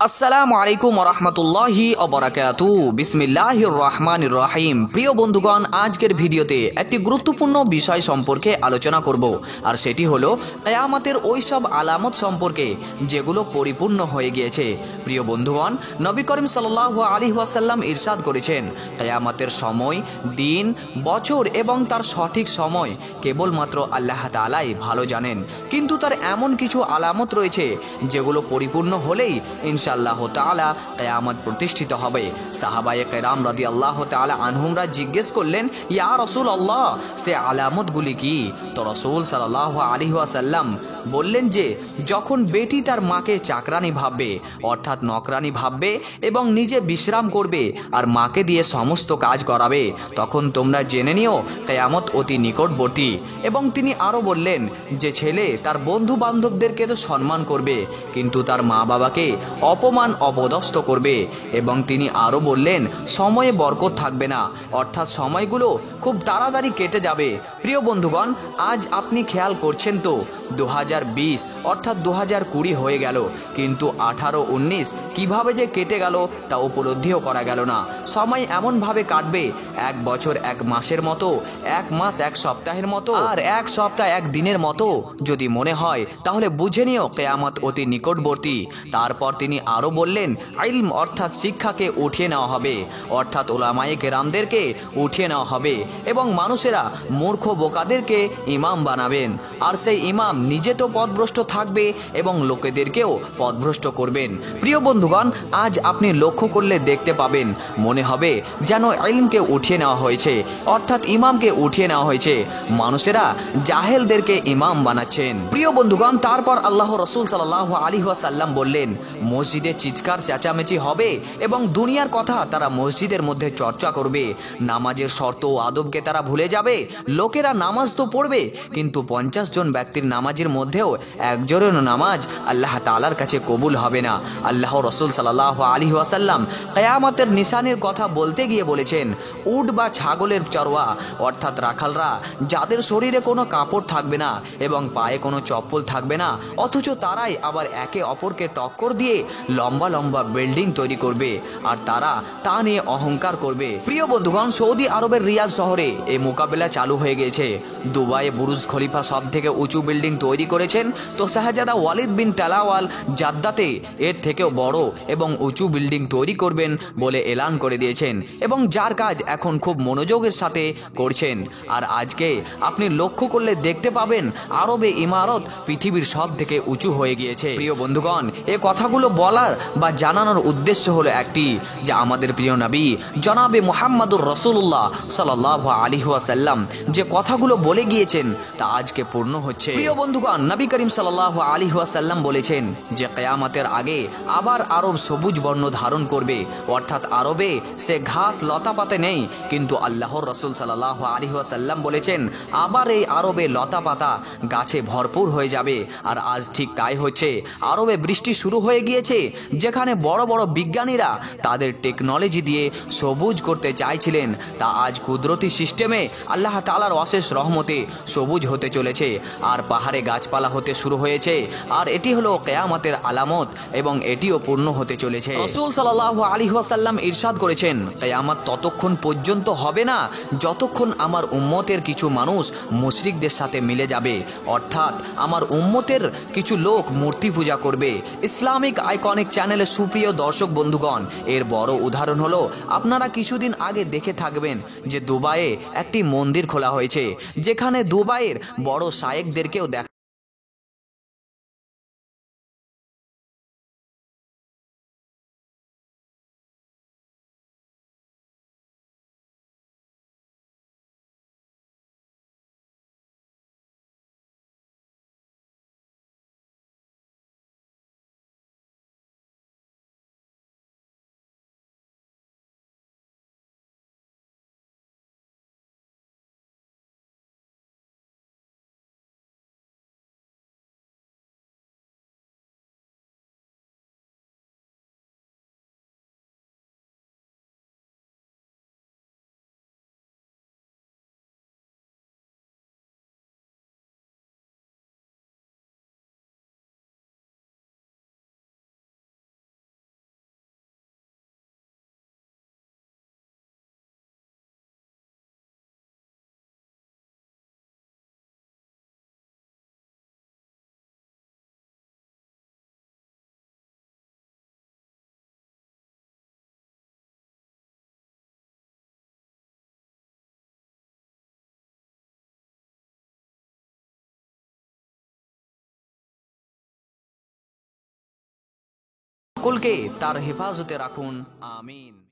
আসসালামু আলাইকুম ওরহমতুল্লাহি ওবারাকাতু। বিসমিল্লাহির রহমানির রহিম। প্রিয় বন্ধুগণ, আজকের ভিডিওতে একটি গুরুত্বপূর্ণ বিষয় সম্পর্কে আলোচনা করব, আর সেটি হলো কিয়ামতের ওই সব আলামত সম্পর্কে যেগুলো পরিপূর্ণ হয়ে গিয়েছে। প্রিয় বন্ধুগণ, নবী করিম সাল্লাল্লাহু আলাইহি ওয়াসাল্লাম ইরশাদ করেছেন, কিয়ামতের সময়, দিন, বছর এবং তার সঠিক সময় কেবলমাত্র আল্লাহ তাআলাই ভালো জানেন। কিন্তু তার এমন কিছু আলামত রয়েছে যেগুলো পরিপূর্ণ হলেই ইনশাআল্লাহ তাআলা কিয়ামত প্রতিষ্ঠিত হবে। সাহাবায়ে কেরাম রাদিয়াল্লাহু তাআলা আনহুমরা জিজ্ঞেস করলেন, ইয়া রাসূলুল্লাহ, সে আলামতগুলি কি? তো রাসূল সাল্লাল্লাহু আলাইহি ওয়াসাল্লাম বললেন যে যখন বেটি তার মাকে চাকরানি ভাববে, অর্থাৎ নকরানি ভাববে এবং নিজে বিশ্রাম করবে আর মাকে দিয়ে সমস্ত কাজ করাবে, তখন তোমরা জেনে নিও কিয়ামত অতি নিকটবর্তী। এবং তিনি আরও বললেন যে ছেলে তার বন্ধু বান্ধবদেরকে তো সম্মান করবে কিন্তু তার মা বাবাকে অপমান অপদস্থ করবে। এবং তিনি আরও বললেন সময়ে বরকত থাকবে না, অর্থাৎ সময়গুলো খুব তাড়াতাড়ি কেটে যাবে। প্রিয় বন্ধুগণ, আজ আপনি খেয়াল করছেন তো 2020 অর্থাৎ 2020 হয়ে গেল, কিন্তু 18-19 কিভাবে যে কেটে গেল তা উপলব্ধিও করা গেল না। সময় এমনভাবে কাটবে, এক বছর এক মাসের মতো, এক মাস এক সপ্তাহের মতো, আর এক সপ্তাহ এক দিনের মতো যদি মনে হয় তাহলে বুঝে নিও কিয়ামত অতি নিকটবর্তী। তারপর তিনি আরও বললেন, ইলম অর্থাৎ শিক্ষাকে উঠিয়ে নেওয়া হবে, অর্থাৎ উলামায়ে কেরামদেরকে উঠিয়ে নেওয়া হবে এবং মানুষেরা মূর্খ বোকাদেরকে ইমাম বানাবেন, আর সেই ইমাম নিজে তো পথভ্রষ্ট থাকবে এবং লোকেদেরকেও পথভ্রষ্ট করবেন। প্রিয় বন্ধুগণ, আজ আপনি লক্ষ্য করলে দেখতে পাবেন মনে হবে যেন ইলমকে উঠিয়ে নেওয়া হয়েছে, অর্থাৎ ইমামকে উঠিয়ে নেওয়া হয়েছে, মানুষেরা জাহেলদেরকে ইমাম বানাচ্ছেন। প্রিয় বন্ধুগণ, তারপর আল্লাহ রাসূল সাল্লাল্লাহু আলাইহি ওয়াসাল্লাম বললেন, মসজিদে চিৎকার চেঁচামেচি হবে এবং দুনিয়ার কথা তারা মসজিদের মধ্যে চর্চা করবে, নামাজের শর্ত ও আদবকে তারা ভুলে যাবে। লোকেরা নামাজ তো পড়বে কিন্তু 50 জন ব্যক্তির নামাজের মধ্যেও একজনের নামাজ আল্লাহ তাআলার কাছে কবুল হবে না। আল্লাহ রাসূল সাল্লাল্লাহু আলাইহি ওয়াসাল্লাম কিয়ামতের নিশানির কথা বলতে গিয়ে বলেছেন, উট বা ছাগলের চরওয়া অর্থাৎ রাখালরা যাদের শরীরে কোনো কাপড় থাকবে না এবং পায়ে কোনো চপ্পল থাকবে না, অথচ তারাই আবার একে অপরকে টক্কর দিয়ে লম্বা লম্বা বিল্ডিং তৈরি করবে আর তারা তা নিয়ে অহংকার করবে। প্রিয় বন্ধুগণ, সৌদি আরবের রিয়াদ শহরে এই মোকাবেলা চালু হয়ে গেছে। দুবাইয়ে বুরুজ খলিফা সব থেকে উঁচু বিল্ডিং তৈরি করেছেন, তো শাহজাদা ওয়ালিদ বিন তালাওয়াল জাদ্দাতে এর থেকেও বড় এবং উঁচু বিল্ডিং তৈরি করবেন বলে এলান করে দিয়েছেন, এবং যার কাজ এখন খুব মনোযোগের সাথে করছেন। আর আজকে আপনি লক্ষ্য করলে দেখতে পাবেন আরবে ইমারত পৃথিবীর সব থেকে উঁচু হয়ে গিয়েছে। প্রিয় বন্ধুগণ, এ কথাগুলো বলার বা জানানোর উদ্দেশ্য হলো একটি, যে আমাদের প্রিয় নবী জনাবে মুহাম্মদুর রাসূলুল্লাহ সাল্লাল্লাহু আলাইহি ওয়াসাল্লাম যে কথাগুলো বলে গিয়েছেন তা আজকে পূর্ণ হচ্ছে। প্রিয় বন্ধুগণ, নবী করিম সাল্লাল্লাহু আলাইহি ওয়াসাল্লাম বলেছেন যে কিয়ামতের আগে আবার আরব সবুজ বর্ণ ধারণ করবে, অর্থাৎ আরবে সে ঘাস লতা পাতে নেই, কিন্তু আল্লাহর রাসূল সাল্লাল্লাহু আলাইহি ওয়াসাল্লাম বলেছেন আবার এই আরবে লতা পাতা গাছে ভরপুর হয়ে যাবে। আর আজ ঠিক তাই হচ্ছে, আরবে বৃষ্টি শুরু হয়ে গিয়েছে, যেখানে বড় বড় বিজ্ঞানীরা তাদের টেকনোলজি দিয়ে সবুজ করতে চাইছিলেন, তা আজ কুদরতি সিস্টেমে আল্লাহ তাআলার অশেষ রহমতে সবুজ হতে চলেছে আর পাহাড়ে গাছপালা হতে শুরু হয়েছে। আর এটি হলো কিয়ামতের আলামত এবং এটিও পূর্ণ হতে চলেছে। রাসূল সাল্লাল্লাহু আলাইহি ওয়াসাল্লাম ইরশাদ করেছেন, কিয়ামত ততক্ষণ পর্যন্ত হবে না যতক্ষণ আমার উম্মতের কিছু মানুষ মুশরিকদের সাথে মিলে যাবে, অর্থাৎ আমার উম্মতের কিছু লোক মূর্তি পূজা করবে। ইসলামিক আইকনিক চ্যানেলের সুপ্রিয় দর্শক বন্ধুগণ, এর বড় উদাহরণ হলো আপনারা কিছুদিন আগে দেখে থাকবেন যে দুবাইয়ে একটি মন্দির খোলা হয়েছে, যেখানে দুবাইয়ের বড় শায়েখদেরকেও দেখা সকলকে তার হেফাজতে রাখুন। আমিন।